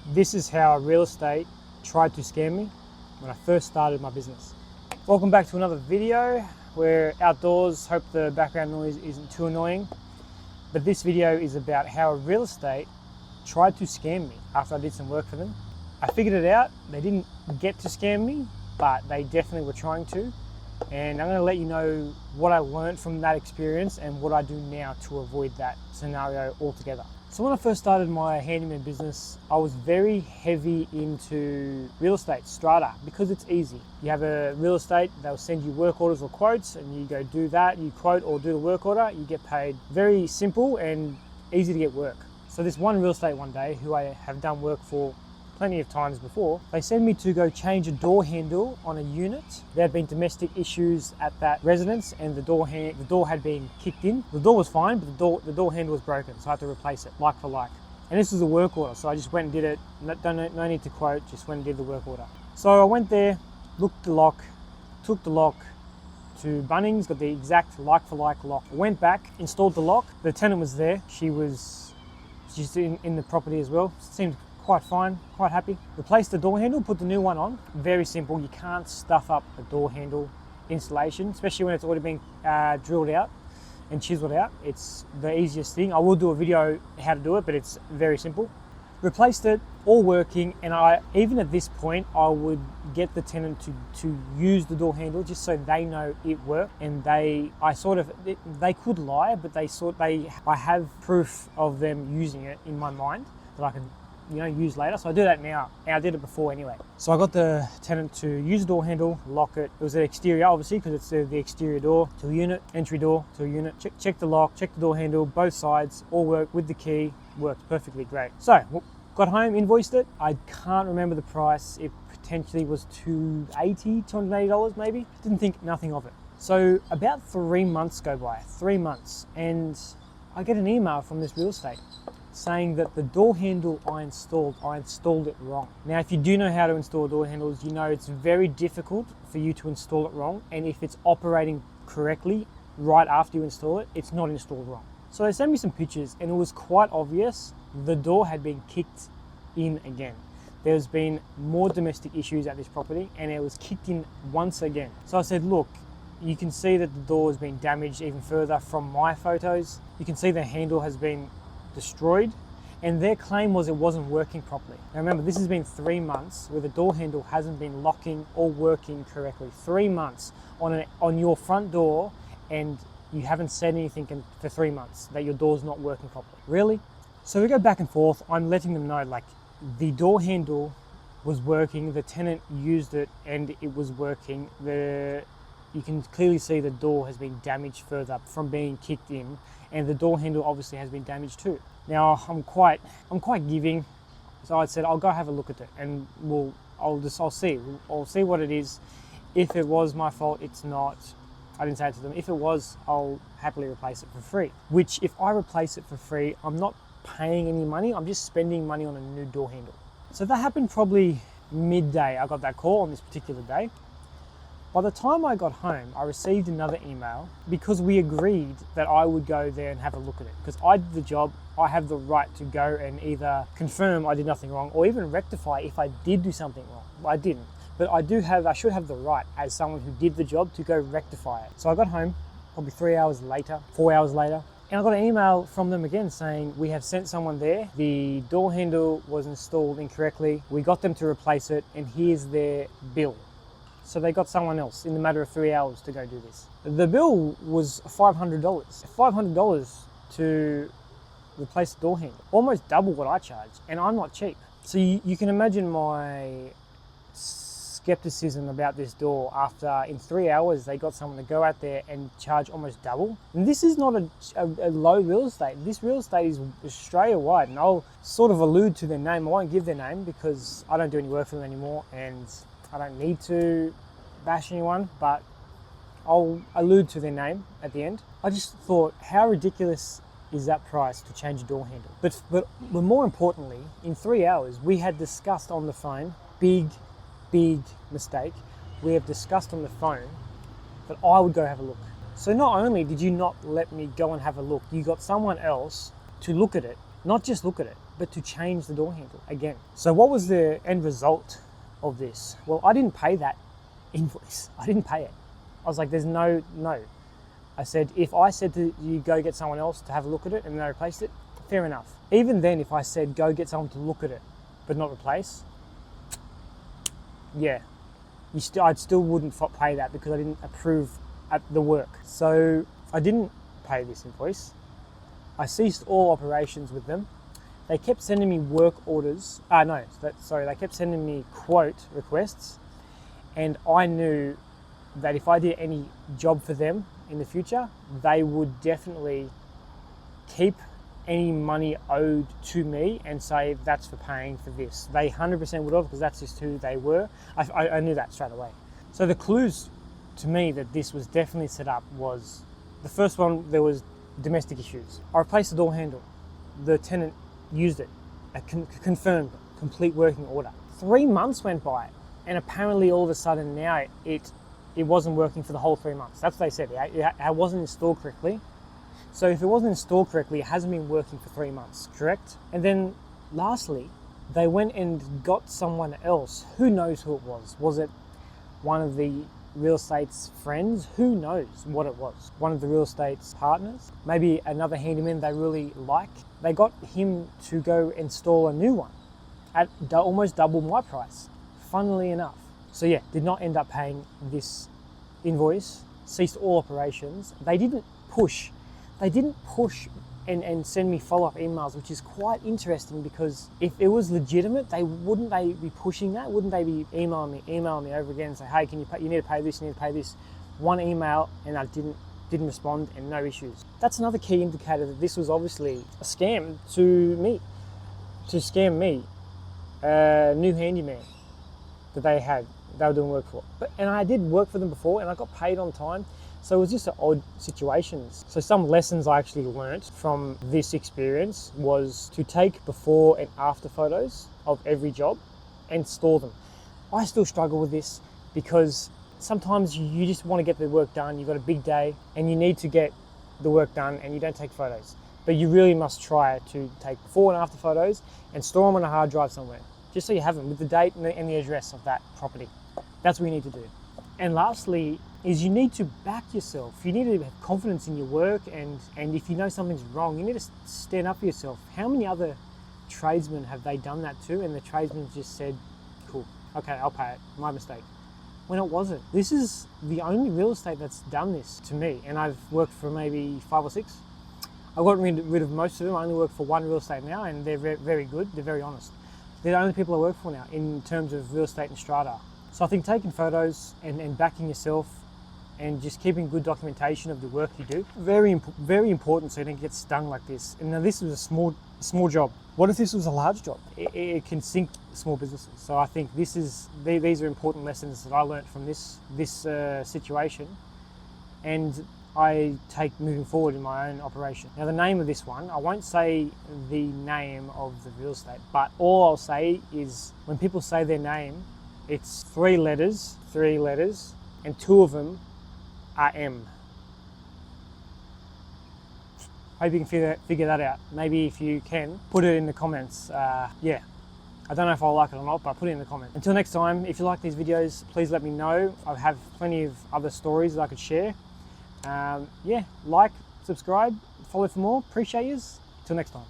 This is how real estate tried to scam me when I first started my business. Welcome back to another video. We're outdoors, hope the background noise isn't too annoying. But this video is about how real estate tried to scam me after I did some work for them. I figured it out. They didn't get to scam me, but they definitely were trying to. And I'm going to let you know what I learned from that experience and what I do now to avoid that scenario altogether. So when I first started my handyman business, I was very heavy into real estate, strata, because it's easy. You have a real estate, they'll send you work orders or quotes and you go do that, you quote or do the work order, you get paid. Very simple and easy to get work. So this one real estate one day, who I have done work for plenty of times before, they sent me to go change a door handle on a unit. There had been domestic issues at that residence and the door had been kicked in. The door was fine, but the door handle was broken, so I had to replace it, like for like. And this was a work order, so I just went and did it. No need to quote, just went and did the work order. So I went there, looked at the lock, took the lock to Bunnings, got the exact like for like lock. I went back, installed the lock. The tenant was there. She's in the property as well. Seemed quite fine, quite happy. Replaced the door handle, put the new one on. Very simple. You can't stuff up a door handle installation, especially when it's already been drilled out and chiseled out. It's the easiest thing. I will do a video how to do it, but it's very simple. Replaced it, all working, and even at this point, I would get the tenant to use the door handle just so they know it worked. And they could lie, but I have proof of them using it in my mind that I can use later. So I do that now. And I did it before anyway. So I got the tenant to use the door handle, lock it. It was an exterior, obviously, because it's the exterior door to a unit, entry door to a unit. Check the lock, check the door handle, both sides, all worked with the key, worked perfectly great. So got home, invoiced it. I can't remember the price. It potentially was $280 maybe. Didn't think nothing of it. So about 3 months go by, 3 months, and I get an email from this real estate saying that the door handle I installed it wrong. Now, if you do know how to install door handles, you know it's very difficult for you to install it wrong. And if it's operating correctly right after you install it, it's not installed wrong. So they sent me some pictures and it was quite obvious the door had been kicked in again. There's been more domestic issues at this property and it was kicked in once again. So I said, look, you can see that the door has been damaged even further from my photos. You can see the handle has been destroyed, and their claim was it wasn't working properly. Now remember, this has been 3 months where the door handle hasn't been locking or working correctly. 3 months on your front door, and you haven't said anything for 3 months that your door's not working properly. Really? So we go back and forth. I'm letting them know, like, the door handle was working, the tenant used it and it was working. You can clearly see the door has been damaged further from being kicked in, and the door handle obviously has been damaged too. Now I'm quite giving, so I said I'll go have a look at it, and I'll see what it is. If it was my fault, it's not. I didn't say it to them. If it was, I'll happily replace it for free. Which, if I replace it for free, I'm not paying any money. I'm just spending money on a new door handle. So that happened probably midday. I got that call on this particular day. By the time I got home, I received another email because we agreed that I would go there and have a look at it. Because I did the job, I have the right to go and either confirm I did nothing wrong or even rectify if I did do something wrong. I didn't, but I should have the right as someone who did the job to go rectify it. So I got home probably 4 hours later, and I got an email from them again saying, we have sent someone there. The door handle was installed incorrectly. We got them to replace it, and here's their bill. So they got someone else in the matter of 3 hours to go do this. The bill was $500. $500 to replace the door handle. Almost double what I charge, and I'm not cheap. So you can imagine my skepticism about this door after in 3 hours they got someone to go out there and charge almost double. And this is not a low real estate. This real estate is Australia wide, and I'll sort of allude to their name. I won't give their name because I don't do any work for them anymore, and I don't need to bash anyone, but I'll allude to their name at the end. I just thought, how ridiculous is that price to change a door handle? But more importantly, in 3 hours, we had discussed on the phone, big mistake. We have discussed on the phone that I would go have a look. So not only did you not let me go and have a look, you got someone else to look at it Not just look at it, but to change the door handle again. So what was the end result of this? Well, I didn't pay that invoice. I didn't pay it. I was like, there's no. I said, if I said to you, go get someone else to have a look at it and they replaced it, fair enough. Even then, if I said, go get someone to look at it, but not replace, yeah, I still wouldn't pay that because I didn't approve the work. So I didn't pay this invoice. I ceased all operations with them. They kept sending me work orders. They kept sending me quote requests, and I knew that if I did any job for them in the future, they would definitely keep any money owed to me and say that's for paying for this. They 100% would have, because that's just who they were. I knew that straight away. So the clues to me that this was definitely set up was, the first one, there was domestic issues. I replaced the door handle. The tenant used it. Confirmed, complete working order. 3 months went by, and apparently all of a sudden now it wasn't working for the whole 3 months. That's what they said. It wasn't installed correctly. So if it wasn't installed correctly, it hasn't been working for 3 months, correct? And then lastly, they went and got someone else. Who knows who it was? Was it one of the real estate's friends? Who knows what it was? One of the real estate's partners? Maybe another handyman they really like. They got him to go install a new one at almost double my price, funnily enough. So yeah, did not end up paying this invoice, ceased all operations. They didn't push and send me follow-up emails, which is quite interesting, because if it was legitimate, wouldn't they be pushing that? Wouldn't they be emailing me over again and say, hey, you need to pay this, you need to pay this? One email, and I didn't respond, and no issues. That's another key indicator that this was obviously a scam to scam me, a new handyman that they were doing work for. And I did work for them before, and I got paid on time. So it was just an odd situations. So some lessons I actually learnt from this experience was to take before and after photos of every job and store them. I still struggle with this because sometimes you just want to get the work done. You've got a big day and you need to get the work done, and you don't take photos. But you really must try to take before and after photos and store them on a hard drive somewhere, just so you have them with the date and the address of that property. That's what you need to do. And lastly is you need to back yourself. You need to have confidence in your work, and if you know something's wrong, you need to stand up for yourself. How many other tradesmen have they done that to, and the tradesman just said, cool, okay, I'll pay it, my mistake, when it wasn't? This is the only real estate that's done this to me, and I've worked for maybe 5 or 6. I've gotten rid of most of them. I only work for one real estate now, and they're very good, they're very honest. They're the only people I work for now in terms of real estate and strata. So I think taking photos and backing yourself and just keeping good documentation of the work you do, very important, so you don't get stung like this. And now this was a small job. What if this was a large job? It can sink small businesses. So I think these are important lessons that I learned from this situation, and I take moving forward in my own operation. Now the name of this one, I won't say the name of the real estate, but all I'll say is when people say their name, it's 3 letters, and 2 of them are M. Hope you can figure that out. Maybe if you can, put it in the comments. Yeah, I don't know if I'll like it or not, but put it in the comments. Until next time, if you like these videos, please let me know. I have plenty of other stories that I could share. Yeah, like, subscribe, follow for more. Appreciate yous. Till next time.